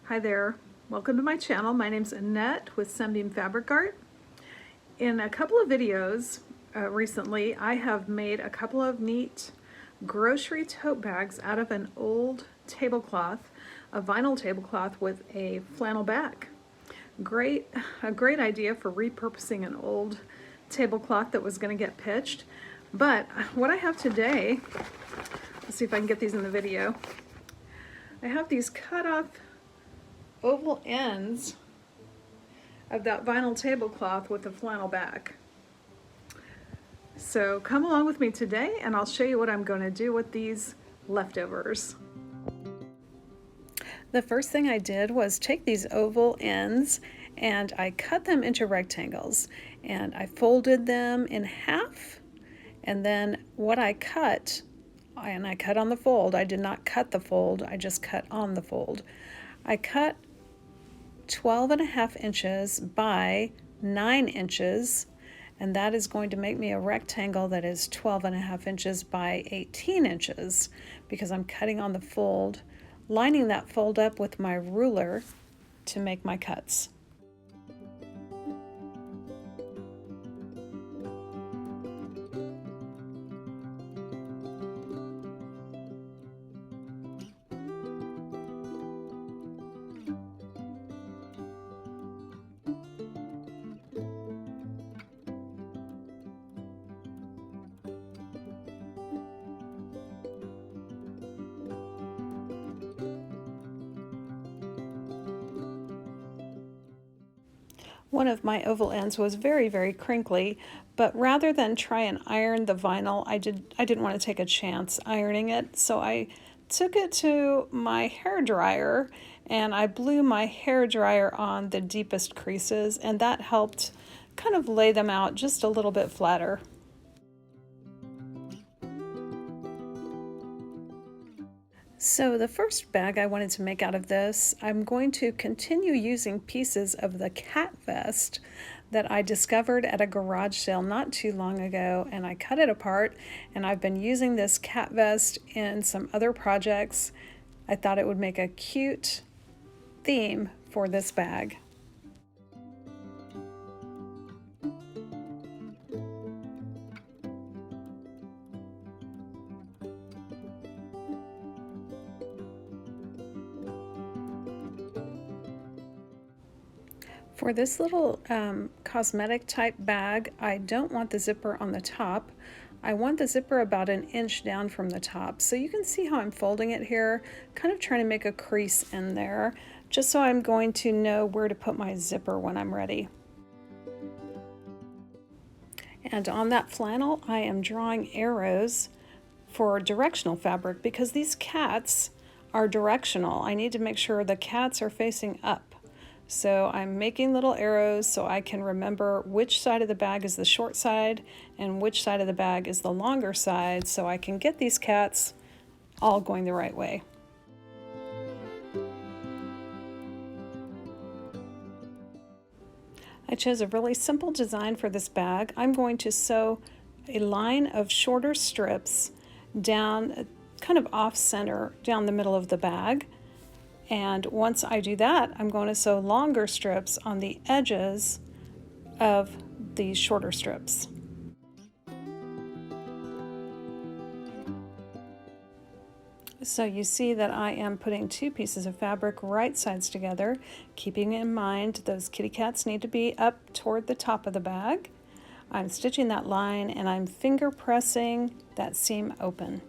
Hi there, welcome to my channel. My name's Annette with Sunbeam Fabric Art. In a couple of videos recently, I have made a couple of neat grocery tote bags out of an old tablecloth, a vinyl tablecloth with a flannel back. A great idea for repurposing an old tablecloth that was going to get pitched. But what I have today, let's see if I can get these in the video. I have these cut off oval ends of that vinyl tablecloth with a flannel back. So come along with me today and I'll show you what I'm going to do with these leftovers. The first thing I did was take these oval ends and I cut them into rectangles, and I folded them in half, and then what I cut, and I cut on the fold, I did not cut the fold, I just cut on the fold. I cut 12.5 inches by 9 inches, and that is going to make me a rectangle that is 12.5 inches by 18 inches because I'm cutting on the fold, lining that fold up with my ruler to make my cuts. One of my oval ends was very crinkly, but rather than try and iron the vinyl, I didn't want to take a chance ironing it, so I took it to my hair dryer and I blew my hair dryer on the deepest creases, and that helped kind of lay them out just a little bit flatter. So the first bag I wanted to make out of this, I'm going to continue using pieces of the cat vest that I discovered at a garage sale not too long ago, and I cut it apart, and I've been using this cat vest in some other projects. I thought it would make a cute theme for this bag. For this little cosmetic type bag, I don't want the zipper on the top. I want the zipper about 1 inch down from the top. So you can see how I'm folding it here, kind of trying to make a crease in there, just so I'm going to know where to put my zipper when I'm ready. And on that flannel, I am drawing arrows for directional fabric because these cats are directional. I need to make sure the cats are facing up. So I'm making little arrows so I can remember which side of the bag is the short side and which side of the bag is the longer side, so I can get these cats all going the right way. I chose a really simple design for this bag. I'm going to sew a line of shorter strips down kind of off center down the middle of the bag. And once I do that, I'm going to sew longer strips on the edges of these shorter strips. So you see that I am putting 2 pieces of fabric right sides together, keeping in mind those kitty cats need to be up toward the top of the bag. I'm stitching that line and I'm finger pressing that seam open.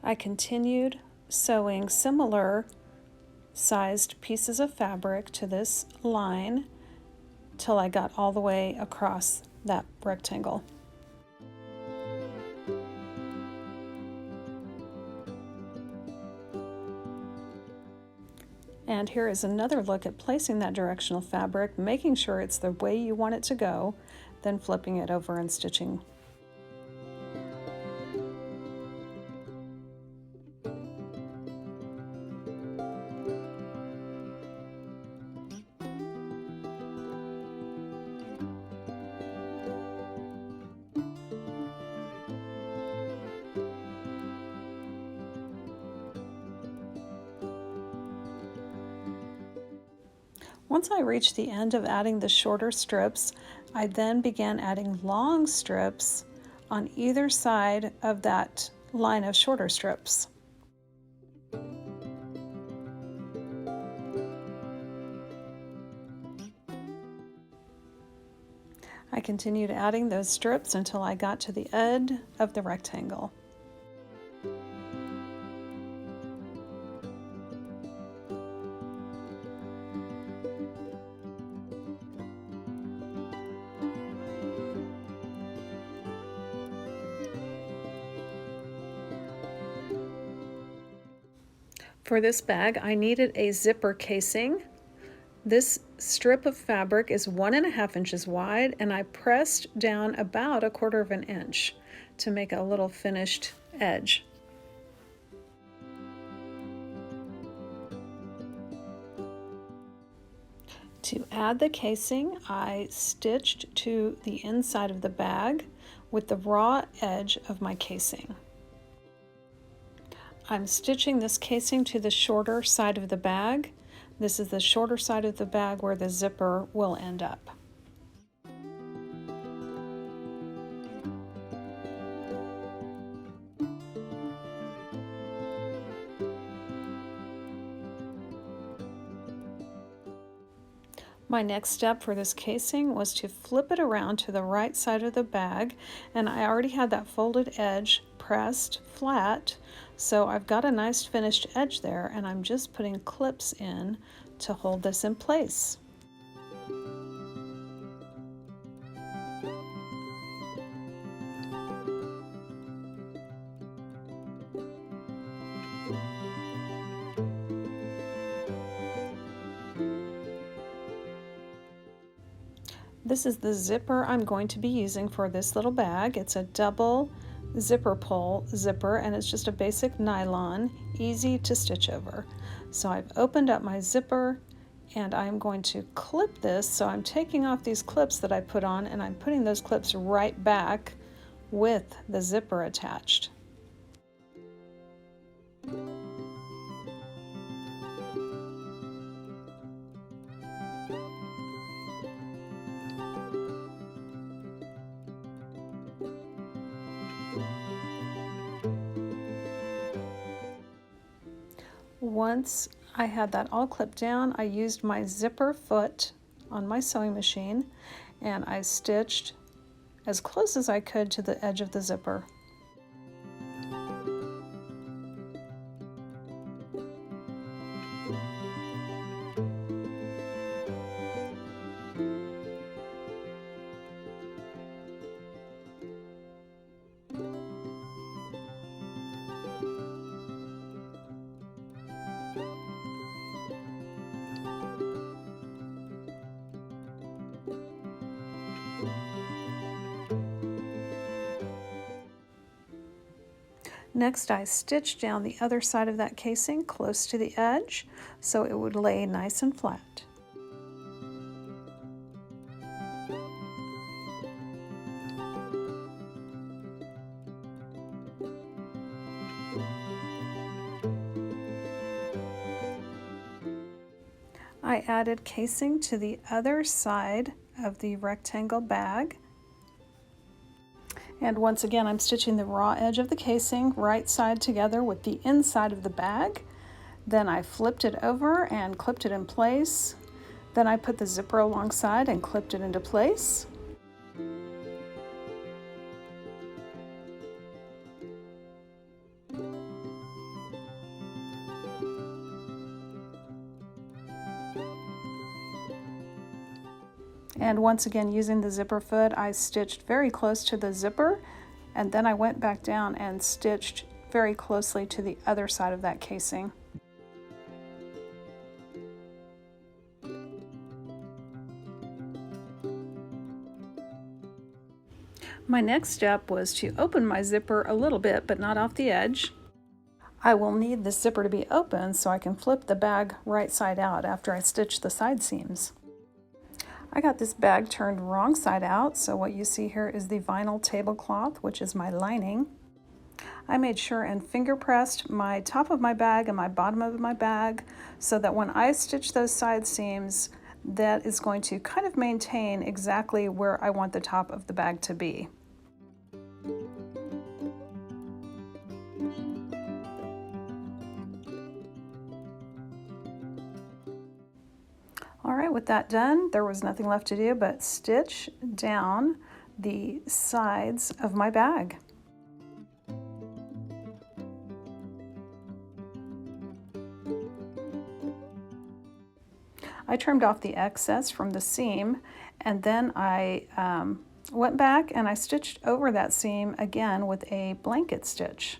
I continued sewing similar sized pieces of fabric to this line till I got all the way across that rectangle. And here is another look at placing that directional fabric, making sure it's the way you want it to go, then flipping it over and stitching. Once I reached the end of adding the shorter strips, I then began adding long strips on either side of that line of shorter strips. I continued adding those strips until I got to the end of the rectangle. For this bag, I needed a zipper casing. This strip of fabric is 1.5 inches wide, and I pressed down about 1/4 inch to make a little finished edge. To add the casing, I stitched to the inside of the bag with the raw edge of my casing. I'm stitching this casing to the shorter side of the bag. This is the shorter side of the bag where the zipper will end up. My next step for this casing was to flip it around to the right side of the bag, and I already had that folded edge pressed flat, so I've got a nice finished edge there, and I'm just putting clips in to hold this in place. This is the zipper I'm going to be using for this little bag. It's a double zipper pull zipper, and it's just a basic nylon, easy to stitch over. So I've opened up my zipper, and I'm going to clip this. So I'm taking off these clips that I put on, and I'm putting those clips right back with the zipper attached. Once I had that all clipped down, I used my zipper foot on my sewing machine, and I stitched as close as I could to the edge of the zipper. Next, I stitched down the other side of that casing close to the edge so it would lay nice and flat. I added casing to the other side of the rectangle bag. And once again, I'm stitching the raw edge of the casing right side together with the inside of the bag. Then I flipped it over and clipped it in place. Then I put the zipper alongside and clipped it into place. And once again, using the zipper foot, I stitched very close to the zipper, and then I went back down and stitched very closely to the other side of that casing. My next step was to open my zipper a little bit, but not off the edge. I will need the zipper to be open so I can flip the bag right side out after I stitch the side seams. I got this bag turned wrong side out, so what you see here is the vinyl tablecloth, which is my lining. I made sure and finger pressed my top of my bag and my bottom of my bag so that when I stitch those side seams, that is going to kind of maintain exactly where I want the top of the bag to be. All right, with that done, there was nothing left to do but stitch down the sides of my bag. I trimmed off the excess from the seam, and then I went back and I stitched over that seam again with a blanket stitch.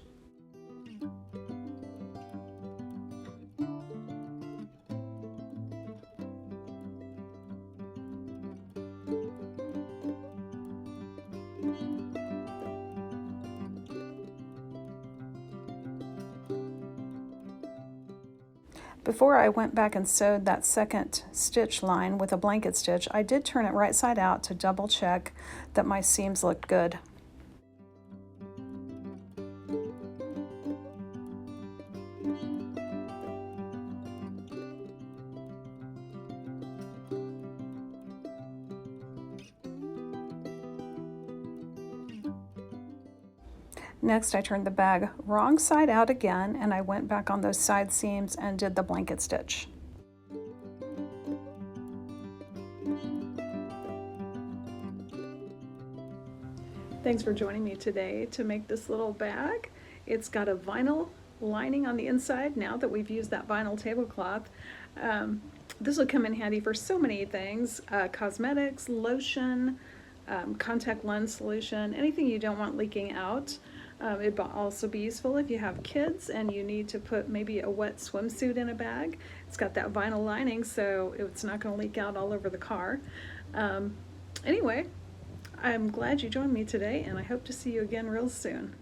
Before I went back and sewed that second stitch line with a blanket stitch, I did turn it right side out to double check that my seams looked good. Next, I turned the bag wrong side out again, and I went back on those side seams and did the blanket stitch. Thanks for joining me today to make this little bag. It's got a vinyl lining on the inside now that we've used that vinyl tablecloth. This will come in handy for so many things, cosmetics, lotion, contact lens solution, anything you don't want leaking out. It'd also be useful if you have kids and you need to put maybe a wet swimsuit in a bag. It's got that vinyl lining, so it's not going to leak out all over the car. Anyway, I'm glad you joined me today, and I hope to see you again real soon.